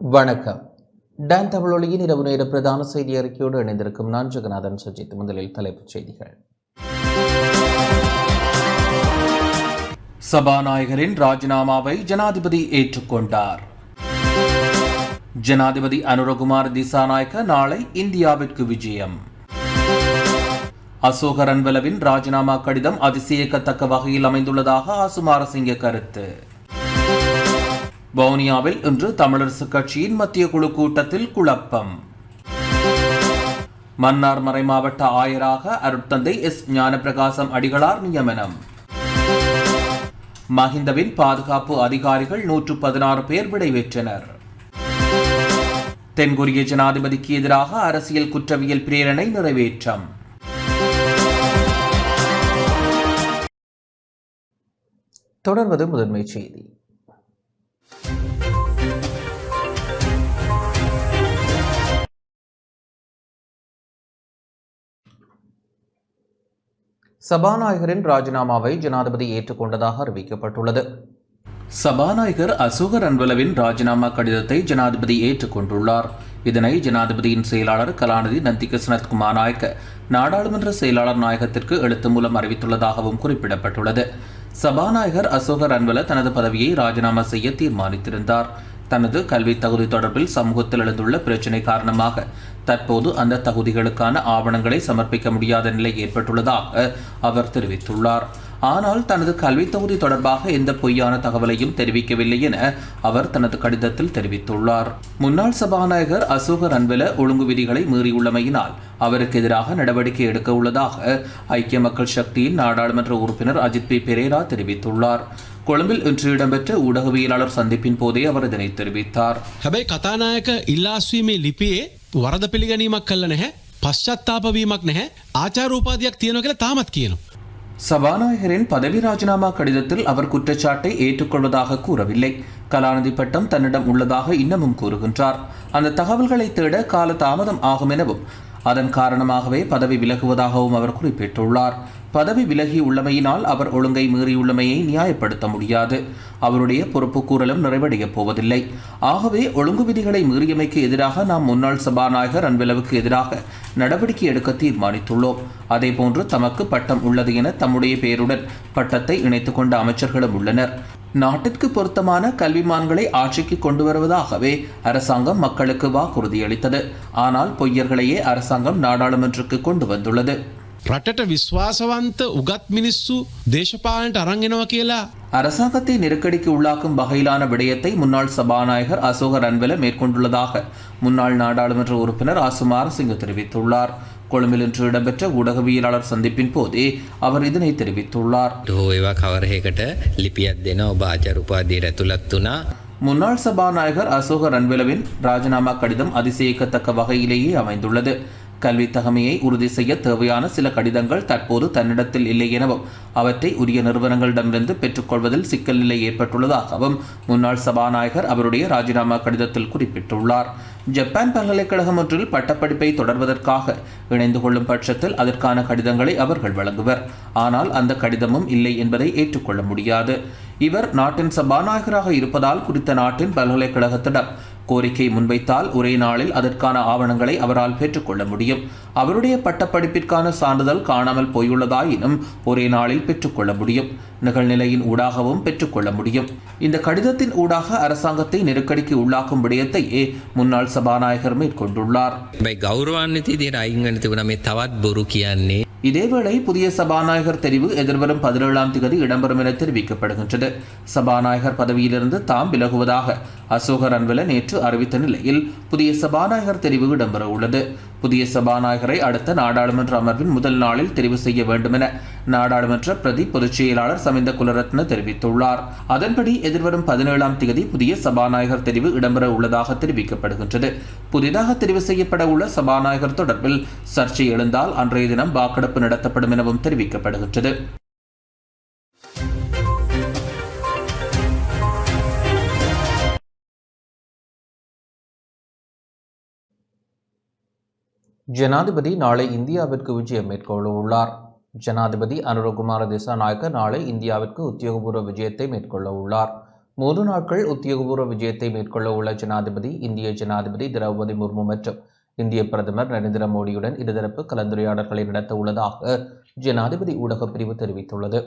வணக்கம். டான் தமிழொலியின் இரவு நேர பிரதான செய்தி அறிக்கையோடு இணைந்திருக்கும் நான் ஜெகநாதன் சஜித். முதலில் தலைப்புச் செய்திகள். சபாநாயகரின் ராஜினாமாவை ஜனாதிபதி ஏற்றுக்கொண்டார். ஜனாதிபதி அனுரகுமார் திசாநாயக்க நாளை இந்தியாவிற்கு விஜயம். அசோக ரன்வலவின் ராஜினாமா கடிதம் அதிசயிக்கத்தக்க வகையில் அமைந்துள்ளதாக ஆசுமாரசிங்க கருத்து. வவுனியாவில் இன்று தமிழரசு கட்சியின் மத்திய குழு கூட்டத்தில் குழப்பம். மன்னார் மறைமாவட்ட ஆயராக அருட்தந்தை எஸ் ஞானப்பிரகாசம் அடிகளார் நியமனம். மஹிந்தவின் பாதுகாப்பு அதிகாரிகள் 116 பேர் விடைபெற்றனர். தென்கொரிய ஜனாதிபதிக்கு எதிராக அரசியல் குற்றவியல் பிரேரணை நிறைவேற்றம். தொடர்வது முதன்மை செய்தி. சபாநாயகரின் ராஜினாமாவை ஜனாதிபதி ஏற்றுக்கொண்டதாக அறிவிக்கப்பட்டுள்ளது. சபாநாயகர் அசோக ரன்வலவின் ராஜினாமா கடிதத்தை ஜனாதிபதி ஏற்றுக்கொண்டுள்ளார். இதனை ஜனாதிபதியின் செயலாளர் கலாநிதி நந்திக சனத்குமார் நாயக்க நாடாளுமன்ற செயலாளர் நாயகத்திற்கு எழுத்து மூலம் அறிவித்துள்ளதாகவும் குறிப்பிடப்பட்டுள்ளது. சபாநாயகர் அசோக ரன்வல தனது பதவியை ராஜினாமா செய்ய தீர்மானித்திருந்தார். தனது கல்வி தகுதி தொடர்பில் சமூகத்தில் எழுந்துள்ள பிரச்சினை காரணமாக தற்போது அந்த தகுதிகளுக்கான ஆவணங்களை சமர்ப்பிக்க முடியாத நிலை ஏற்பட்டுள்ளதாக அவர் தெரிவித்துள்ளார். ஆனால் தனது கல்வி தகுதி தொடர்பாக எந்த பொய்யான தகவலையும் தெரிவிக்கவில்லை என அவர் தனது கடிதத்தில் தெரிவித்துள்ளார். முன்னாள் சபாநாயகர் அசோக ரன்வல ஒழுங்கு விதிகளை மீறியுள்ளமையினால் அவருக்கு எதிராக நடவடிக்கை எடுக்க உள்ளதாக ஐக்கிய மக்கள் சக்தியின் நாடாளுமன்ற உறுப்பினர் அஜித் பி பெரேரா தெரிவித்துள்ளார். கொழும்பில் இன்று இடம்பெற்ற ஊடகவியலாளர் சந்திப்பின் போதே அவர் இதனை தெரிவித்தார். හැබැයි කතානායක ඉල්ලාස්වීමේ ලිපියේ වරද පිළිගැනීමක් කළා නැහැ, පශ්චාත්තාප වීමක් නැහැ, ආචාර උපාධියක් තියෙනවා කියලා තාමත් කියනවා. சபாநாயகரின் பதவி ராஜினாமா கடிதத்தில் அவர் குற்றச்சாட்டை ஏற்றுக்கொள்வதாக கூறவில்லை. கலாநிதி பட்டம் தன்னிடம் உள்ளதாக இன்னமும் கூறுகின்றார். அந்த தகவல்களை தேட கால தாமதம் ஆகும் எனவும் அதன் காரணமாகவே பதவி விலகுவதாகவும் அவர் குறிப்பிட்டுள்ளார். பதவி விலகி உள்ளமையினால் அவர் ஒழுங்கை மீறியுள்ளமையை நியாயப்படுத்த முடியாது. அவருடைய பொறுப்பு கூறலும் நிறைவடையப் போவதில்லை. ஆகவே ஒழுங்கு விதிகளை மீறியமைக்கு எதிராக நாம் முன்னாள் சபாநாயகர் ரன்வலவுக்கு எதிராக நடவடிக்கை எடுக்க தீர்மானித்துள்ளோம். அதேபோன்று தமக்கு பட்டம் உள்ளது என தம்முடைய பெயருடன் பட்டத்தை இணைத்துக் கொண்ட அமைச்சர்களும் உள்ளனர். நாட்டிற்கு பொருத்தமான கல்விமான்களை ஆட்சிக்கு கொண்டு வருவதாகவே அரசாங்கம் மக்களுக்கு வாக்குறுதியளித்தது. ஆனால் பொய்யர்களையே அரசாங்கம் நாடாளுமன்றத்துக்கு கொண்டு வந்துள்ளது. රටට විශ්වාසවන්ත උගත් මිනිස්සු දේශපාලනට අරන් එනවා කියලා அரசாங்கத்தை நெருக்கடிக்கு உள்ளாக்கும் வகையிலான விடயத்தை முன்னாள் சபாநாயகர் அசோக ரன்வல மேற்கொண்டுள்ளதாக முன்னாள் நாடாளுமன்ற உறுப்பினர் ஆசுமாரசிங்க தெரிவித்துள்ளார். கொழும்பில் இன்று இடம்பெற்ற ஊடகவியலாளர் சந்திப்பின் போதே அவர் இதனை தெரிவித்துள்ளார். முன்னாள் சபாநாயகர் அசோக ரன்வலவின் ராஜினாமா கடிதம் அதிசயிக்கத்தக்க வகையிலேயே அமைந்துள்ளது. கல்வி தகமையை உறுதி செய்ய தேவையான சில கடிதங்கள் தற்போது தன்னிடத்தில் இல்லை எனவும் அவற்றை உரிய நிறுவனங்களிடமிருந்து பெற்றுக்கொள்வதில் சிக்கல் நிலை ஏற்பட்டுள்ளதாகவும் முன்னாள் சபாநாயகர் அவருடைய ராஜினாமா கடிதத்தில் குறிப்பிட்டுள்ளார். ஜப்பான் பல்கலைக்கழகம் ஒன்றில் பட்டப்படிப்பை தொடர்வதற்காக இணைந்து கொள்ளும் பட்சத்தில் அதற்கான கடிதங்களை அவர்கள் வழங்குவர். ஆனால் அந்த கடிதமும் இல்லை என்பதை ஏற்றுக்கொள்ள முடியாது. இவர் நாட்டின் சபாநாயகராக இருப்பதால் குறித்த நாட்டின் பல்கலைக்கழகத்திடம் கோரிக்கை முன்வைத்தால் ஒரே நாளில் அதற்கான ஆவணங்களை அவரால் பெற்றுக்கொள்ள முடியும். அவருடைய பட்டப்படிப்பிற்கான சான்றிதழ் காணாமல் போயுள்ளதாயினும் ஒரே நாளில் பெற்றுக்கொள்ள முடியும். நிகழ்நிலையின் ஊடாகவும் பெற்றுக்கொள்ள முடியும். இந்த கடிதத்தின் ஊடாக அரசாங்கத்தை நெருக்கடிக்கு உள்ளாக்கும் விடயத்தையே முன்னாள் சபாநாயகர் மேற்கொண்டுள்ளார். இதேவேளை புதிய சபாநாயகர் தெரிவு எதிர்வரும் 17ஆம் தேதி இடம்பெறும் என தெரிவிக்கப்படுகின்றது. சபாநாயகர் பதவியிலிருந்து தாம் விலகுவதாக அசோக ரன்வல நேற்று அறிவித்த நிலையில் புதிய சபாநாயகர் தெரிவு இடம்பெற உள்ளது. புதிய சபாநாயகரை அடுத்த நாடாளுமன்ற அமர்வின் முதல் நாளில் தெரிவு செய்ய வேண்டும் என நாடாளுமன்ற பிரதி பொதுச் செயலாளர் சமிந்த குலரத்ன தெரிவித்துள்ளார். அதன்படி எதிர்வரும் 17ஆம் தேதி புதிய சபாநாயகர் தெரிவு இடம்பெற உள்ளதாக தெரிவிக்கப்படுகின்றது. புதிதாக தெரிவு செய்யப்பட உள்ள சபாநாயகர் தொடர்பில் சர்ச்சை எழுந்தால் அன்றைய தினம் வாக்கெடுப்பு நடத்தப்படும் எனவும் தெரிவிக்கப்படுகின்றது. ஜனாதிபதி நாளை இந்தியாவிற்கு விஜயம் மேற்கொள்ள உள்ளார். ஜனாதிபதி அனுரகுமார திசாநாயக்க நாளை இந்தியாவிற்கு உத்தியோகபூர்வ விஜயத்தை மேற்கொள்ள உள்ளார். 3 நாட்கள் உத்தியோகபூர்வ விஜயத்தை மேற்கொள்ள உள்ள ஜனாதிபதி இந்திய ஜனாதிபதி திரௌபதி முர்மு மற்றும் இந்திய பிரதமர் நரேந்திர மோடியுடன் இருதரப்பு கலந்துரையாடல்களை நடத்த உள்ளதாக ஜனாதிபதி ஊடகப் பிரிவு தெரிவித்துள்ளது.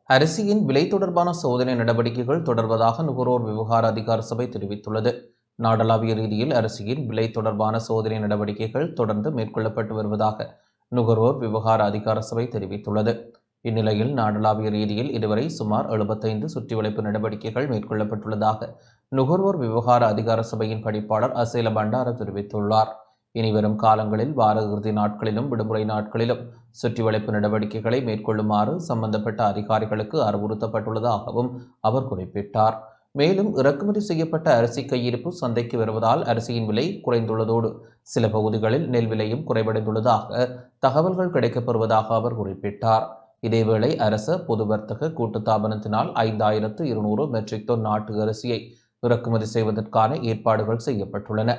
அரிசியின் விலை தொடர்பான சோதனை நடவடிக்கைகள் தொடர்வதாக நுகர்வோர் விவகார அதிகார சபை தெரிவித்துள்ளது. நாடளாவிய ரீதியில் அரிசியின் விலை தொடர்பான சோதனை நடவடிக்கைகள் தொடர்ந்து மேற்கொள்ளப்பட்டு வருவதாக நுகர்வோர் விவகார அதிகார சபை தெரிவித்துள்ளது. இந்நிலையில் நாடளாவிய ரீதியில் இதுவரை சுமார் 75 சுற்றிவளைப்பு நடவடிக்கைகள் மேற்கொள்ளப்பட்டுள்ளதாக நுகர்வோர் விவகார அதிகார சபையின் பணிப்பாளர் அசேல பண்டார தெரிவித்துள்ளார். இனிவரும் காலங்களில் வார இறுதி நாட்களிலும் விடுமுறை நாட்களிலும் சுற்றிவளைப்பு நடவடிக்கைகளை மேற்கொள்ளுமாறு சம்பந்தப்பட்ட அதிகாரிகளுக்கு அறிவுறுத்தப்பட்டுள்ளதாகவும் அவர் குறிப்பிட்டார். மேலும் இறக்குமதி செய்யப்பட்ட அரிசி கையிருப்பு சந்தைக்கு வருவதால் அரிசியின் விலை குறைந்துள்ளதோடு சில பகுதிகளில் நெல் விலையும் குறைவடைந்துள்ளதாக தகவல்கள் கிடைக்கப்பெறுவதாக அவர் குறிப்பிட்டார். இதேவேளை அரச பொது வர்த்தக கூட்டுத்தாபனத்தினால் 5200 மெட்ரிக் டன் நாட்டு அரிசியை இறக்குமதி செய்வதற்கான ஏற்பாடுகள் செய்யப்பட்டுள்ளன.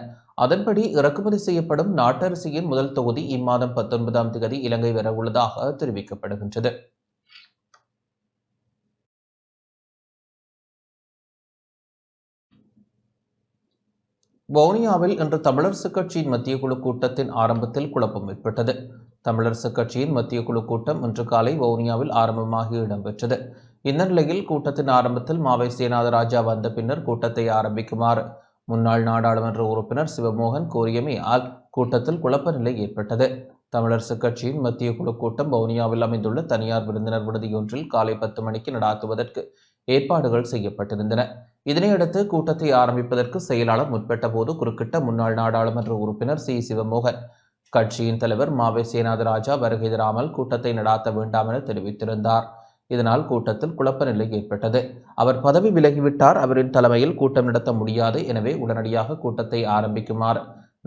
அதன்படி இறக்குமதி செய்யப்படும் நாட்டரிசியின் முதல் தொகுதி இம்மாதம் 19ஆம் தேதி இலங்கை வர உள்ளதாக தெரிவிக்கப்படுகின்றது. வவுனியாவில் இன்று தமிழரசுக் கட்சியின் மத்திய குழு கூட்டத்தின் ஆரம்பத்தில் குழப்பம் ஏற்பட்டது. தமிழரசுக் கட்சியின் மத்திய குழு கூட்டம் இன்று காலை வவுனியாவில் ஆரம்பமாகி இடம்பெற்றது. இந்த நிலையில் கூட்டத்தின் ஆரம்பத்தில் மாவை சேனாதராஜா வந்த பின்னர் கூட்டத்தை ஆரம்பிக்குமாறு முன்னாள் நாடாளுமன்ற உறுப்பினர் சிவமோகன் கோரியமையால் கூட்டத்தில் குழப்ப நிலை ஏற்பட்டது. தமிழரசுக் கட்சியின் மத்திய குழு கூட்டம் வவுனியாவில் அமைந்துள்ள தனியார் விருந்தினர் விடுதியொன்றில் காலை 10 மணிக்கு நடாத்துவதற்கு ஏற்பாடுகள் செய்யப்பட்டிருந்தன. இதனையடுத்து கூட்டத்தை ஆரம்பிப்பதற்கு செயலாளர் முற்பட்ட போது குறுக்கிட்ட முன்னாள் நாடாளுமன்ற உறுப்பினர் சி சிவமோகன் கட்சியின் தலைவர் மாவை சேனாதராஜா வருகை தராமல் கூட்டத்தை நடாத்த வேண்டாம் என தெரிவித்திருந்தார். இதனால் கூட்டத்தில் குழப்ப நிலை ஏற்பட்டது. அவர் பதவி விலகிவிட்டார், அவரின் தலைமையில் கூட்டம் நடத்த முடியாது, எனவே உடனடியாக கூட்டத்தை ஆரம்பிக்குமாறு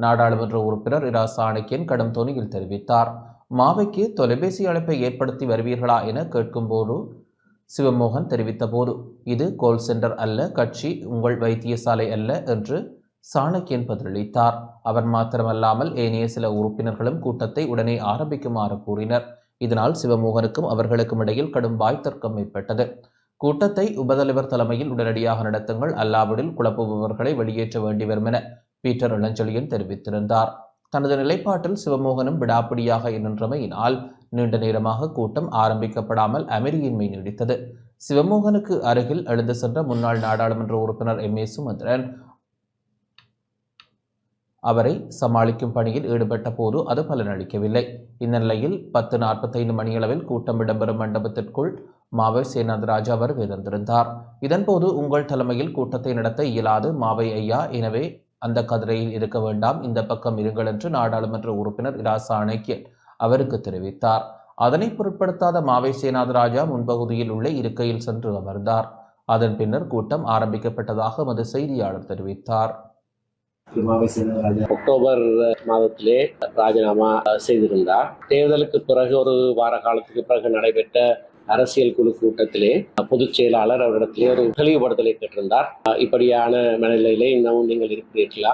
நாடாளுமன்ற உறுப்பினர் இரா சாணக்கியன் கடும் தொனியில் தெரிவித்தார். மாவைக்கு தொலைபேசி அழைப்பை ஏற்படுத்தி வருவீர்களா என கேட்கும்போது சிவமோகன் தெரிவித்த போது இது கோல் சென்டர் அல்ல, கட்சி உங்கள் வைத்தியசாலை அல்ல என்று சாணக்கியன் பதிலளித்தார். அவர் மாத்திரமல்லாமல் ஏனைய சில உறுப்பினர்களும் கூட்டத்தை உடனே ஆரம்பிக்குமாறு கூறினர். இதனால் சிவமோகனுக்கும் அவர்களுக்கும் இடையில் கடும் வாய்த்தர்க்கம் ஏற்பட்டது. கூட்டத்தை உபதலைவர் தலைமையில் உடனடியாக நடத்துங்கள், அல்லாவிடில் குழப்புபவர்களை வெளியேற்ற வேண்டி வரும் என பீட்டர் இளஞ்செழியன் தெரிவித்திருந்தார். தனது நிலைப்பாட்டில் சிவமோகனும் விடாப்பிடியாக நின்றமையினால் நீண்ட நேரமாக கூட்டம் ஆரம்பிக்கப்படாமல் அமைதியின்மை நீடித்தது. சிவமோகனுக்கு அருகில் எழுந்து சென்ற முன்னாள் நாடாளுமன்ற உறுப்பினர் எம்.ஏ. சுமந்திரன் அவரை சமாளிக்கும் பணியில் ஈடுபட்ட போது அது பலனளிக்கவில்லை. இந்த நிலையில் 10:45 மணியளவில் கூட்டம் இடம்பெறும் மண்டபத்திற்குள் மாவை சேனாதராஜா வருகை தந்திருந்தார். இதன்போது உங்கள் தலைமையில் கூட்டத்தை நடத்த இயலாது மாவை ஐயா, எனவே அந்த கதிரையில் இருக்க வேண்டாம், இந்த பக்கம் இருங்கள் என்று நாடாளுமன்ற உறுப்பினர் இரா சாணக்கியன் அவருக்கு தெரிவித்தார். அதனை பொருட்படுத்தாத மாவை சேனாதராஜா முன்பகுதியில் உள்ள இருக்கையில் சென்று அமர்ந்தார். அதன் பின்னர் கூட்டம் ஆரம்பிக்கப்பட்டதாக எமது செய்தியாளர் தெரிவித்தார். அக்டோபர் மாதத்திலே ராஜினாமா செய்திருந்தார். தேர்தலுக்கு பிறகு ஒரு வார காலத்துக்கு பிறகு நடைபெற்ற அரசியல் குழு கூட்டத்திலே பொதுச் செயலாளர் அவரிடத்திலே ஒரு தெளிவுபடுத்தலை கேட்டிருந்தார். இப்படியான மனநிலையிலே இன்னமும் நீங்கள் இருக்கிறீர்களா,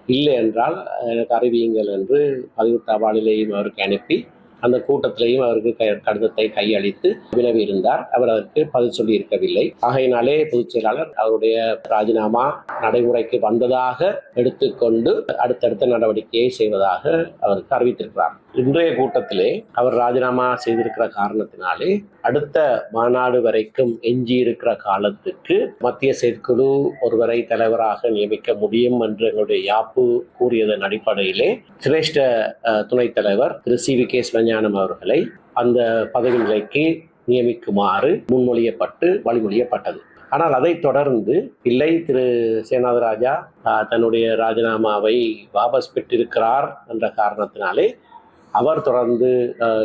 இல்லை என்றால் எனக்கு அறிவியுங்கள் என்று பதிவு தபாலிலேயும் அவருக்கு அனுப்பி அந்த கூட்டத்திலேயும் அவருக்கு கடிதத்தை கையளித்து வினவி இருந்தார். அவர் அதற்கு பதில் சொல்லி இருக்கவில்லை. ஆகையினாலே பொதுச் செயலாளர் அவருடைய ராஜினாமா நடைமுறைக்கு வந்ததாக எடுத்துக்கொண்டு அடுத்தடுத்த நடவடிக்கையை செய்வதாக அவருக்கு அறிவித்திருக்கிறார். இன்றைய கூட்டத்திலே அவர் ராஜினாமா செய்திருக்கிற காரணத்தினாலே அடுத்த மாநாடு வரைக்கும் எஞ்சியிருக்கிற காலத்துக்கு மத்திய செயற்குழு ஒருவரை தலைவராக நியமிக்க முடியும் என்று எங்களுடைய யாப்பு கூறியதன் அடிப்படையிலே சிரேஷ்ட துணைத் தலைவர் திரு சி.வி.கே. சிவஞானம் அவர்களை அந்த பதவி நிலைக்கு நியமிக்குமாறு முன்மொழியப்பட்டு வழிமொழியப்பட்டது. ஆனால் அதை தொடர்ந்து இல்லை, திரு சேனாதராஜா தன்னுடைய ராஜினாமாவை வாபஸ் பெற்றிருக்கிறார் என்ற காரணத்தினாலே அவர் தொடர்ந்து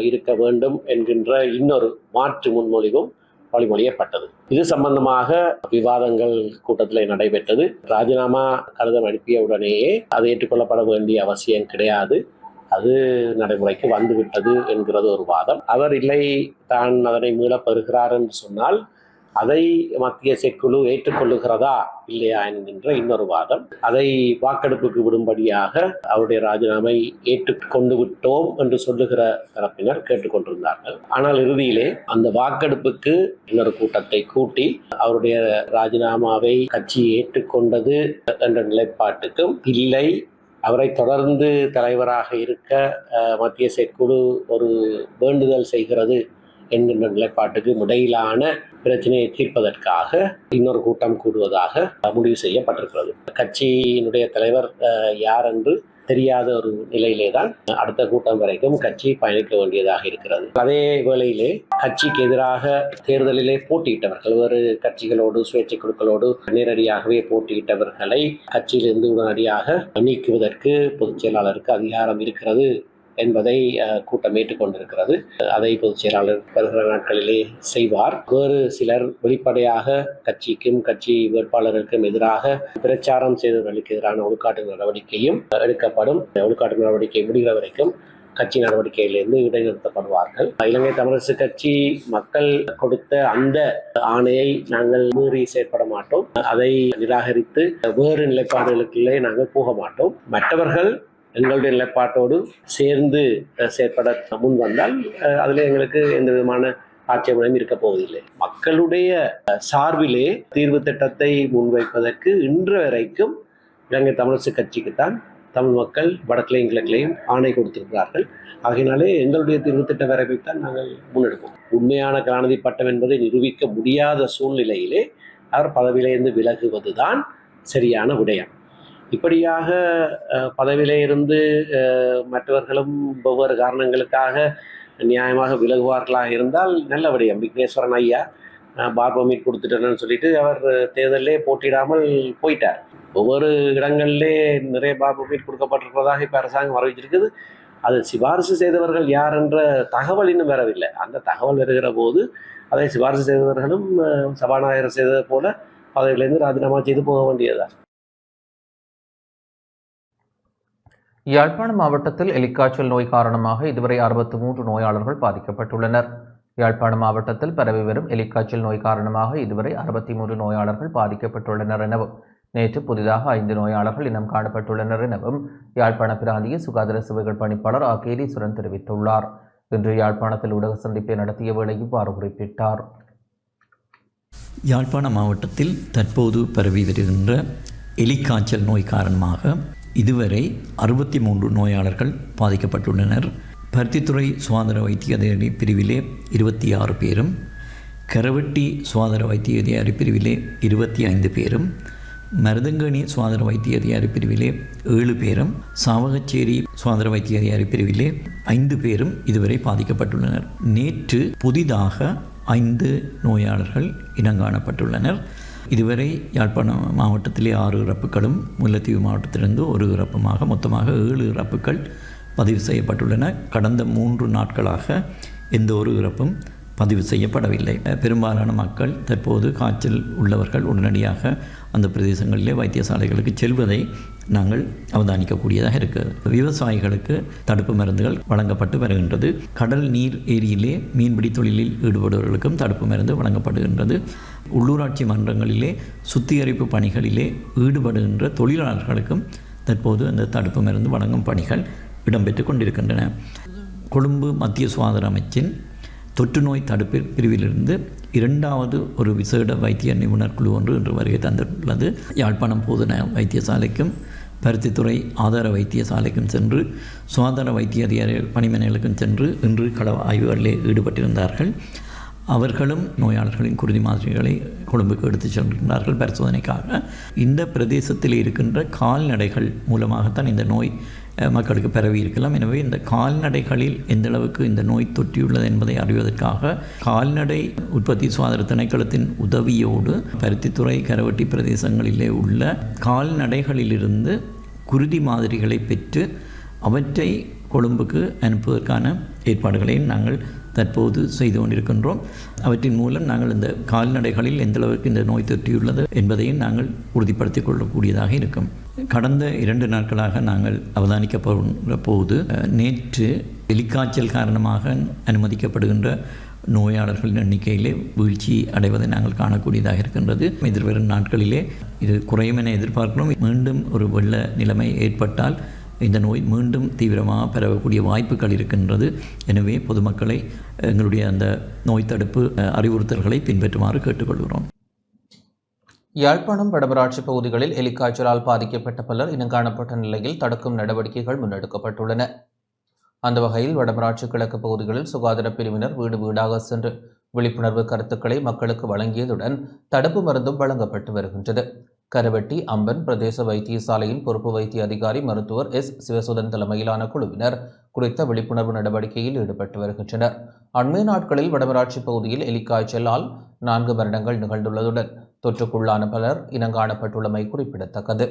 இருக்க வேண்டும் என்கின்ற இன்னொரு மாற்று முன்மொழிவும் வழிமொழியப்பட்டது. இது சம்பந்தமாக விவாதங்கள் கூட்டத்தில் நடைபெற்றது. ராஜினாமா கடிதம் அனுப்பிய உடனேயே அது ஏற்றுக்கொள்ளப்பட வேண்டிய அவசியம் கிடையாது, அது நடைமுறைக்கு வந்துவிட்டது என்கிறது ஒரு வாதம். அவர் இல்லை, தான் அதனை மீளப் பெறுகிறார் என்று சொன்னால் அதை மத்திய செயற்குழு ஏற்றுக்கொள்ளுகிறதா இல்லையா என்கின்ற இன்னொரு வாதம். அதை வாக்கெடுப்புக்கு விடும்படியாக அவருடைய ராஜினாமை ஏற்றுக்கொண்டு விட்டோம் என்று சொல்லுகிற தரப்பினர் கேட்டுக்கொண்டிருந்தார்கள். ஆனால் இறுதியிலே அந்த வாக்கெடுப்புக்கு இன்னொரு கூட்டத்தை கூட்டி அவருடைய ராஜினாமாவை கட்சி ஏற்றுக்கொண்டது என்ற நிலைப்பாட்டுக்கும் இல்லை அவரை தொடர்ந்து தலைவராக இருக்க மத்திய செயற்குழு ஒரு வேண்டுதல் செய்கிறது என்கின்ற நிலைப்பாட்டுக்கு இடையிலான பிரச்சனையை தீர்ப்பதற்காக இன்னொரு கூட்டம் கூடுவதாக முடிவு செய்யப்பட்டிருக்கிறது. கட்சியினுடைய தலைவர் யார் என்று தெரியாத ஒரு நிலையிலே தான் அடுத்த கூட்டம் வரைக்கும் கட்சி பயணிக்க வேண்டியதாக இருக்கிறது. அதே வேளையிலே கட்சிக்கு எதிராக தேர்தலிலே போட்டியிட்டவர்கள் வேறு கட்சிகளோடு சுயேட்சை குழுக்களோடு நேரடியாகவே போட்டியிட்டவர்களை கட்சியிலிருந்து உடனடியாக நீக்குவதற்கு பொதுச் செயலாளருக்கு அதிகாரம் இருக்கிறது என்பதை கூட்டம் ஏற்றுக்கொண்டிருக்கிறது. அதை பொதுச் செயலாளர் வருகிற நாட்களிலே செய்வார். வேறு சிலர் வெளிப்படையாக கட்சிக்கும் கட்சி வேட்பாளர்களுக்கும் எதிராக பிரச்சாரம் செய்தவர்களுக்கு எதிரான ஒழுக்காட்டு நடவடிக்கையும் எடுக்கப்படும். ஒழுக்காட்டு நடவடிக்கை முடிகிற வரைக்கும் கட்சி நடவடிக்கையிலிருந்து இடைநிறுத்தப்படுவார்கள். இலங்கை தமிழரசு கட்சி மக்கள் கொடுத்த அந்த ஆணையை நாங்கள் மீறி செயற்பட மாட்டோம். அதை நிராகரித்து வேறு நிலைப்பாடுகளுக்குள்ளே நாங்கள் போக மாட்டோம். மற்றவர்கள் எங்களுடைய நிலைப்பாட்டோடு சேர்ந்து செயற்பட முன் வந்தால் அதில் எங்களுக்கு எந்த விதமான ஆட்சேபனையும் இருக்க போவதில்லை. மக்களுடைய சார்பிலே தீர்வு திட்டத்தை முன்வைப்பதற்கு இன்று வரைக்கும் இலங்கை தமிழரசு கட்சிக்குத்தான் தமிழ் மக்கள் வடக்கிலையும் கிழக்கிலையும் ஆணை கொடுத்திருக்கிறார்கள். ஆகையினாலே எங்களுடைய தீர்வு திட்ட வரைவைத்தான் நாங்கள் முன்னெடுப்போம். உண்மையான கலாநிதி பட்டம் என்பதை நிரூபிக்க முடியாத சூழ்நிலையிலே அவர் பதவியிலிருந்து விலகுவதுதான் சரியான விடயம். இப்படியாக பதவியிலே இருந்து மற்றவர்களும் வெவ்வேறு காரணங்களுக்காக நியாயமாக விலகுவார்களாக இருந்தால் நல்ல விடயம். விக்னேஸ்வரன் ஐயா பார் பர்மிட் கொடுத்துட்டேன்னு சொல்லிட்டு அவர் தேர்தலிலே போட்டியிடாமல் போயிட்டார். ஒவ்வொரு இடங்களிலே நிறைய பார் பர்மிட் கொடுக்கப்பட்டிருக்கிறதாக இப்போ அரசாங்கம் அறிவிச்சிருக்குது. அது சிபாரிசு செய்தவர்கள் யார் என்ற தகவல் இன்னும் வரவில்லை. அந்த தகவல் வருகிற போது அதை சிபாரிசு செய்தவர்களும் சபாநாயகர் செய்தது போல பதவியிலிருந்து ராஜினாமா செய்து போக வேண்டியதுதான். யாழ்ப்பாணம் மாவட்டத்தில் எலிக்காய்ச்சல் நோய் காரணமாக இதுவரை 63 நோயாளர்கள் பாதிக்கப்பட்டுள்ளனர். யாழ்ப்பாணம் மாவட்டத்தில் பரவி வரும் எலிக்காய்ச்சல் நோய் காரணமாக இதுவரை 63 நோயாளர்கள் பாதிக்கப்பட்டுள்ளனர் எனவும் நேற்று புதிதாக 5 நோயாளர்கள் இனம் காணப்பட்டுள்ளனர் எனவும் யாழ்ப்பாண பிராந்திய சுகாதார சேவைகள் பணிப்பாளர் கேதீஸ்வரன் தெரிவித்துள்ளார். இன்று யாழ்ப்பாணத்தில் ஊடக சந்திப்பை நடத்திய வேளை இவ்வாறு குறிப்பிட்டார். யாழ்ப்பாண மாவட்டத்தில் தற்போது பரவி வருகின்ற எலிக்காய்ச்சல் நோய் காரணமாக இதுவரை 63 நோயாளர்கள் பாதிக்கப்பட்டுள்ளனர். பருத்தித்துறை சுகாதார வைத்திய அதிகாரி பிரிவிலே 26 பேரும், கரவெட்டி சுகாதார வைத்திய அதிகாரி பிரிவிலே 25 பேரும், மருதங்கணி சுகாதார வைத்திய அதிகாரி பிரிவிலே 7 பேரும், சாவகச்சேரி சுகாதார வைத்திய அதிகாரி பிரிவிலே 5 பேரும் இதுவரை பாதிக்கப்பட்டுள்ளனர். நேற்று புதிதாக 5 நோயாளர்கள் இனங்காணப்பட்டுள்ளனர். இதுவரை யாழ்ப்பாணம் மாவட்டத்திலே 6 இறப்புகளும், முல்லைத்தீவு மாவட்டத்திலிருந்து 1 இறப்புமாக மொத்தமாக 7 இறப்புகள் பதிவு செய்யப்பட்டுள்ளன. கடந்த 3 நாட்களாக எந்த ஒரு இறப்பும் பதிவு செய்யப்படவில்லை. பெரும்பாலான மக்கள் தற்போது காய்ச்சல் உள்ளவர்கள் உடனடியாக அந்த பிரதேசங்களிலே வைத்தியசாலைகளுக்கு செல்வதை நாங்கள் அவதானிக்கக்கூடியதாக இருக்கிறது. விவசாயிகளுக்கு தடுப்பு மருந்துகள் வழங்கப்பட்டு வருகின்றது. கடல் நீர் ஏரியிலே மீன்பிடி தொழிலில் ஈடுபடுபவர்களுக்கும் தடுப்பு மருந்து வழங்கப்படுகின்றது. உள்ளூராட்சி மன்றங்களிலே சுத்திகரிப்பு பணிகளிலே ஈடுபடுகின்ற தொழிலாளர்களுக்கும் தற்போது அந்த தடுப்பு மருந்து வழங்கும் பணிகள் இடம்பெற்று கொண்டிருக்கின்றன. கொழும்பு மத்திய சுகாதார அமைச்சின் தொற்று நோய் தடுப்பு பிரிவிலிருந்து 2வது ஒரு விசேட வைத்திய நிபுணர் குழு ஒன்று இன்று வருகை தந்துள்ளது. யாழ்ப்பாணம் போதனா வைத்தியசாலைக்கும் பருத்தித்துறை ஆதார வைத்தியசாலைக்கும் சென்று சுகாதார வைத்திய அதிகாரிகள் பணிமனைகளுக்கும் சென்று இன்று கள ஆய்வுகளிலே ஈடுபட்டிருந்தார்கள். அவர்களும் நோயாளர்களின் குருதி மாதிரிகளை கொழும்புக்கு எடுத்து சென்றிருந்தார்கள் பரிசோதனைக்காக. இந்த பிரதேசத்தில் இருக்கின்ற கால்நடைகள் மூலமாகத்தான் இந்த நோய் மக்களுக்கு பரவி இருக்கலாம். எனவே இந்த கால்நடைகளில் எந்த அளவுக்கு இந்த நோய் தொற்றியுள்ளது என்பதை அறிவதற்காக கால்நடை உற்பத்தி சுகாதார திணைக்களத்தின் உதவியோடு பருத்தித்துறை கரவட்டி பிரதேசங்களிலே உள்ள கால்நடைகளிலிருந்து குருதி மாதிரிகளை பெற்று அவற்றை கொழும்புக்கு அனுப்புவதற்கான ஏற்பாடுகளையும் நாங்கள் தற்போது செய்து கொண்டிருக்கின்றோம். அவற்றின் மூலம் நாங்கள் இந்த கால்நடைகளில் எந்தளவுக்கு இந்த நோய் தொற்றியுள்ளது என்பதையும் நாங்கள் உறுதிப்படுத்திக் கொள்ளக்கூடியதாக இருக்கும். கடந்த 2 நாட்களாக நாங்கள் அவதானிக்கப்படுகின்ற போது நேற்று எலிக்காய்ச்சல் காரணமாக அனுமதிக்கப்படுகின்ற நோயாளர்களின் எண்ணிக்கையிலே வீழ்ச்சி அடைவதை நாங்கள் காணக்கூடியதாக இருக்கின்றது. எதிர்வரும் நாட்களிலே இது குறையும் என எதிர்பார்க்கிறோம். மீண்டும் ஒரு வெள்ள நிலைமை ஏற்பட்டால் இந்த நோய் மீண்டும் தீவிரமாக பரவக்கூடிய வாய்ப்புகள் இருக்கின்றது. எனவே பொதுமக்களை எங்களுடைய அந்த நோய் தடுப்பு அறிவுறுத்தல்களை பின்பற்றுமாறு கேட்டுக்கொள்கிறோம். யாழ்ப்பாணம் வடமராட்சி பகுதிகளில் எலிக்காய்ச்சலால் பாதிக்கப்பட்ட பலர் இனங்காணப்பட்ட நிலையில் தடுக்கும் நடவடிக்கைகள் முன்னெடுக்கப்பட்டுள்ளன. அந்த வகையில் வடமராட்சி கிழக்கு பகுதிகளில் சுகாதார பிரிவினர் வீடு வீடாக சென்று விழிப்புணர்வு கருத்துக்களை மக்களுக்கு வழங்கியதுடன் தடுப்பு மருந்தும் வழங்கப்பட்டு வருகின்றது. கரவெட்டி அம்பன் பிரதேச வைத்தியசாலையின் பொறுப்பு வைத்திய அதிகாரி மருத்துவர் எஸ் சிவசுதன் தலைமையிலான குழுவினர் குறித்த விழிப்புணர்வு நடவடிக்கையில் ஈடுபட்டு வருகின்றனர். அண்மை நாட்களில் வடமராட்சி பகுதியில் எலிக்காய்ச்சலால் 4 மரணங்கள் நிகழ்ந்துள்ளதுடன் தொற்றுக்குள்ளான பலர் இனங்காணப்பட்டுள்ளமை குறிப்பிடத்தக்கது.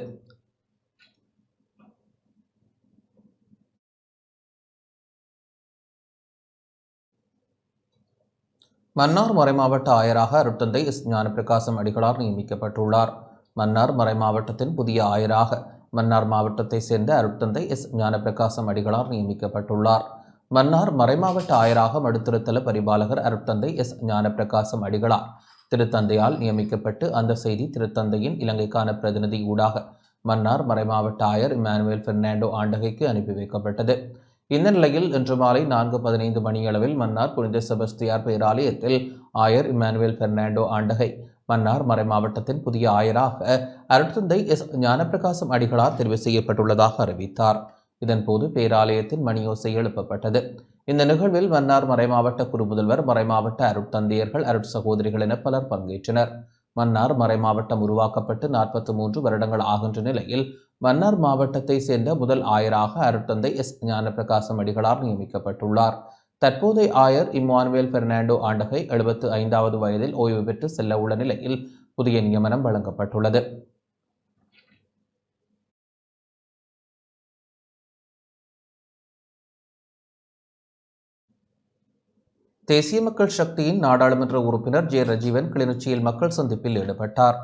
மன்னார் மறைமாவட்ட ஆயராக அருட்தந்தை எஸ் ஞானப்பிரகாசம் அடிகளார் நியமிக்கப்பட்டுள்ளார். மன்னார் மறைமாவட்டத்தின் புதிய ஆயராக மன்னார் மாவட்டத்தை சேர்ந்த அருட்தந்தை எஸ் ஞானப்பிரகாசம் அடிகளார் நியமிக்கப்பட்டுள்ளார். மன்னார் மறைமாவட்ட ஆயராக மடுத்திருத்தல பரிபாலகர் அருட்தந்தை எஸ் ஞானப்பிரகாசம் அடிகளார் திருத்தந்தையால் நியமிக்கப்பட்டு அந்த செய்தி திருத்தந்தையின் இலங்கைக்கான பிரதிநிதி ஊடாக மன்னார் மறைமாவட்ட ஆயர் இமானுவேல் பெர்னாண்டோ ஆண்டகைக்கு அனுப்பி வைக்கப்பட்டது. இந்த நிலையில் இன்று மாலை 4:15 மணியளவில் மன்னார் புனித செபஸ்தியார் பேராலயத்தில் ஆயர் இமானுவேல் பெர்னாண்டோ ஆண்டகை மன்னார் மறைமாவட்டத்தின் புதிய ஆயராக அருட்தந்தை எஸ் ஞானப்பிரகாசம் அடிகளார் தெரிவு செய்யப்பட்டுள்ளதாக அறிவித்தார். இதன்போது பேராலயத்தின் மணியோசை எழுப்பப்பட்டது. இந்த நிகழ்வில் மன்னார் மறைமாவட்ட குருமுதல்வர், மறைமாவட்ட அருட்தந்தையர்கள், அருட்சகோதரிகள் என பலர் பங்கேற்றனர். மன்னார் மறைமாவட்டம் உருவாக்கப்பட்டு 43 வருடங்கள் ஆகின்ற நிலையில் மன்னார் மாவட்டத்தை சேர்ந்த முதல் ஆயராக அருட்தந்தை எஸ் ஞானப்பிரகாசம் அடிகளார் நியமிக்கப்பட்டுள்ளார். தற்போதைய ஆயர் இம்மானுவேல் பெர்னாண்டோ ஆண்டகை 75வது வயதில் ஓய்வு பெற்று செல்ல உள்ள நிலையில் புதிய நியமனம் வழங்கப்பட்டுள்ளது. தேசிய மக்கள் சக்தியின் நாடாளுமன்ற உறுப்பினர் ஜே ரஜீவன் கிளிநொச்சியில் மக்கள் சந்திப்பில் ஈடுபட்டார்.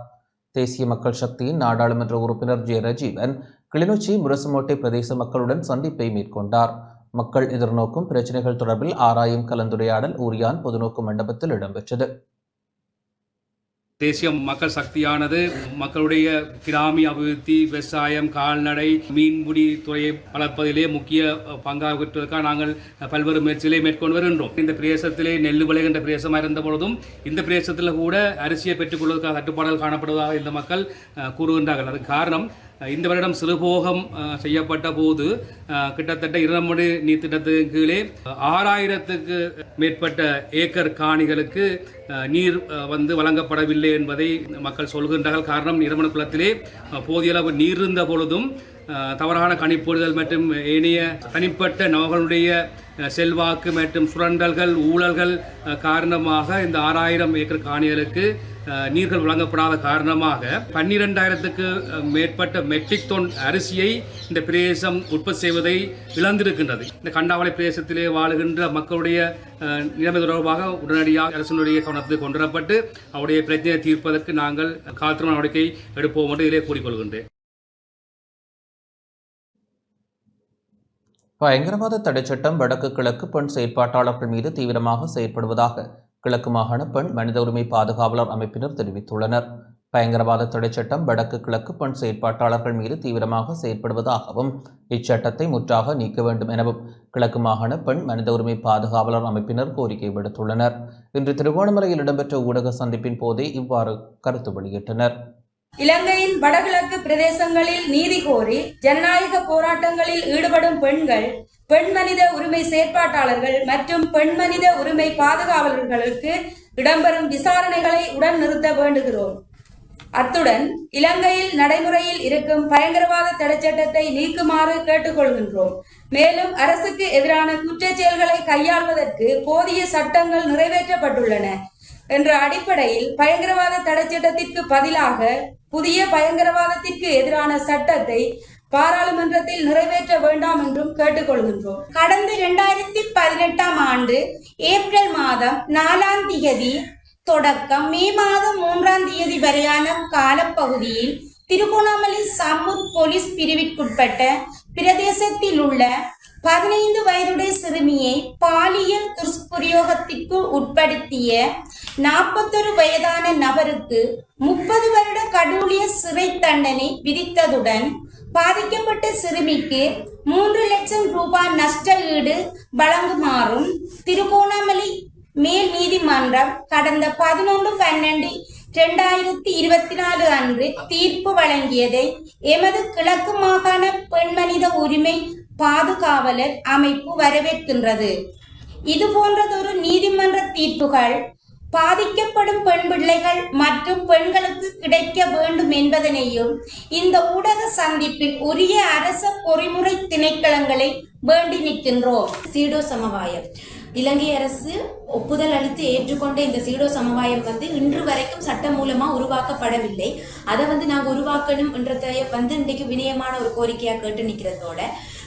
தேசிய மக்கள் சக்தியின் நாடாளுமன்ற உறுப்பினர் ஜே ரஜீவன் கிளிநொச்சி முரசுமோட்டை பிரதேச மக்களுடன் சந்திப்பை மேற்கொண்டார். மக்கள் எதிர்நோக்கும் பிரச்சினைகள் தொடர்பில் ஆராயும் கலந்துரையாடல் ஊரியான் பொதுநோக்கு மண்டபத்தில் இடம்பெற்றது. தேசிய மக்கள் சக்தியானது மக்களுடைய கிராமிய அபிவிருத்தி, விவசாயம், கால்நடை, மீன்பிடி துறையை வளர்ப்பதிலே முக்கிய பங்காற்றுவதற்காக நாங்கள் பல்வேறு முயற்சிகளை மேற்கொண்டு வருகின்றோம். இந்த பிரதேசத்திலே நெல் விளைகின்ற பிரதேசமாக இருந்த பொழுதும் இந்த பிரதேசத்தில் கூட அரிசியை பெற்றுக்கொள்வதற்காக தட்டுப்பாடுகள் காணப்படுவதாக இந்த மக்கள் கூறுகின்றார்கள். அதுக்கு காரணம், இந்த வருடம் சிறுபோகம் செய்யப்பட்ட போது கிட்டத்தட்ட 2 நீர் திட்டத்தின் கீழே 6000க்கு மேற்பட்ட ஏக்கர் காணிகளுக்கு நீர் வழங்கப்படவில்லை என்பதை மக்கள் சொல்கின்றார்கள். காரணம், நிரமண குளத்திலே போதிய அளவு நீர் இருந்த பொழுதும் தவறான கணிப்பீடுகள் மற்றும் ஏனைய தனிப்பட்ட நபர்களுடைய செல்வாக்கு மற்றும் சுரண்டல்கள், ஊழல்கள் காரணமாக இந்த 6000 ஏக்கர் காணிகளுக்கு நீர்கள் வழங்கப்படாத காரணமாக 12,000க்கு மேற்பட்ட மெட்ரிக் டன் அரிசியை இந்த பிரதேசம் உற்பத்தி செய்வதை இழந்திருக்கின்றது. இந்த கண்டாவளை பிரதேசத்திலே வாழுகின்ற மக்களுடைய நிலைமை தொடர்பாக உடனடியாக அரசினுடைய கவனத்தில் கொண்டுவரப்பட்டு அவருடைய பிரச்சனையை தீர்ப்பதற்கு நாங்கள் காத்திரமான நடவடிக்கை எடுப்போம் என்று இதிலே கூறிக்கொள்கின்றேன். பயங்கரவாத தடை சட்டம் வடக்கு கிழக்கு பெண் செயற்பாட்டாளர்கள் மீது தீவிரமாக செயற்படுவதாக கிழக்கு மாகாண பெண் மனித உரிமை பாதுகாவலர் அமைப்பினர் தெரிவித்துள்ளனர். பயங்கரவாத தடை சட்டம் வடக்கு கிழக்கு பெண் செயற்பாட்டாளர்கள் மீது தீவிரமாக செயற்படுவதாகவும் இச்சட்டத்தை முற்றாக நீக்க வேண்டும் எனவும் கிழக்கு மாகாண பெண் மனித உரிமை பாதுகாவலர் அமைப்பினர் கோரிக்கை விடுத்துள்ளனர். இன்று திருகோணமலையில் இடம்பெற்ற ஊடக சந்திப்பின் போதே இவ்வாறு கருத்து வெளியிட்டனர். இலங்கையின் வடகிழக்கு பிரதேசங்களில் நீதி கோரி ஜனநாயக போராட்டங்களில் ஈடுபடும் பெண்கள், பெண் மனித உரிமை செயற்பாட்டாளர்கள் மற்றும் பெண் மனித உரிமை பாதுகாவலர்களுக்கு இடம்பெறும் விசாரணைகளை உடன் நிறுத்த வேண்டுகிறோம். அத்துடன் இலங்கையில் நடைமுறையில் இருக்கும் பயங்கரவாத தடைச்சட்டத்தை நீக்குமாறு கேட்டுக்கொள்கின்றோம். மேலும் அரசுக்கு எதிரான குற்றச் செயல்களை கையாள்வதற்கு போதிய சட்டங்கள் நிறைவேற்றப்பட்டுள்ளன என்ற அடிப்படையில் பயங்கரவாத தடைச்சட்டத்திற்கு பதிலாக புதிய பயங்கரவாதத்திற்கு எதிரான சட்டத்தை பாராளுமன்றத்தில் நிறைவேற்ற வேண்டாம் என்றும் கேட்டுக்கொள்கின்றோம். கடந்த 2018 ஆண்டு ஏப்ரல் மாதம் 4ஆம் தேதி தொடக்கம் மே மாதம் 3ஆம் தேதி வரையான காலப்பகுதியில் திருகோணமலை சம்பூர் போலீஸ் பிரிவிற்குட்பட்ட பிரதேசத்தில் உள்ள 15 வயதுடைய சிறுமியை பாலியல் துஷ்பிரயோகத்திற்கு உட்படுத்திய 41 வயதான நபருக்கு 30 வருட கடூழிய சிறை தண்டனை விதித்ததுடன் பாதிக்கப்பட்ட சிறுமிக்கு 3 லட்சம் ரூபாய் நஷ்ட ஈடு வழங்குமாறும் திருகோணமலை மேல் நீதிமன்றம் கடந்த 11/12/2024 அன்று தீர்ப்பு வழங்கியதை எமது கிழக்கு மாகாண பெண் மனித உரிமை பாதுகாவலர் அமைப்பு வரவேற்கின்றது. இது போன்றதொரு நீதிமன்ற தீர்ப்புகள் பாதிக்கப்படும் பெண் பிள்ளைகள் மற்றும் பெண்களுக்கு கிடைக்க வேண்டும் என்பதனையும் இந்த ஊடக சந்திப்பில் உரிய அரச பொறிமுறை திணைக்களங்களை வேண்டி நிற்கின்றோம். சீடோ சமவாயம் இலங்கை அரசு ஒப்புதல் அளித்து ஏற்றுக்கொண்ட இந்த சீடோ சமவாயம் இன்று வரைக்கும் சட்டம் மூலமா உருவாக்கப்படவில்லை. அதை நாங்கள் உருவாக்கணும் என்றதை இன்றைக்கு வினயமான ஒரு கோரிக்கையா கேட்டு நிற்கிறதோட,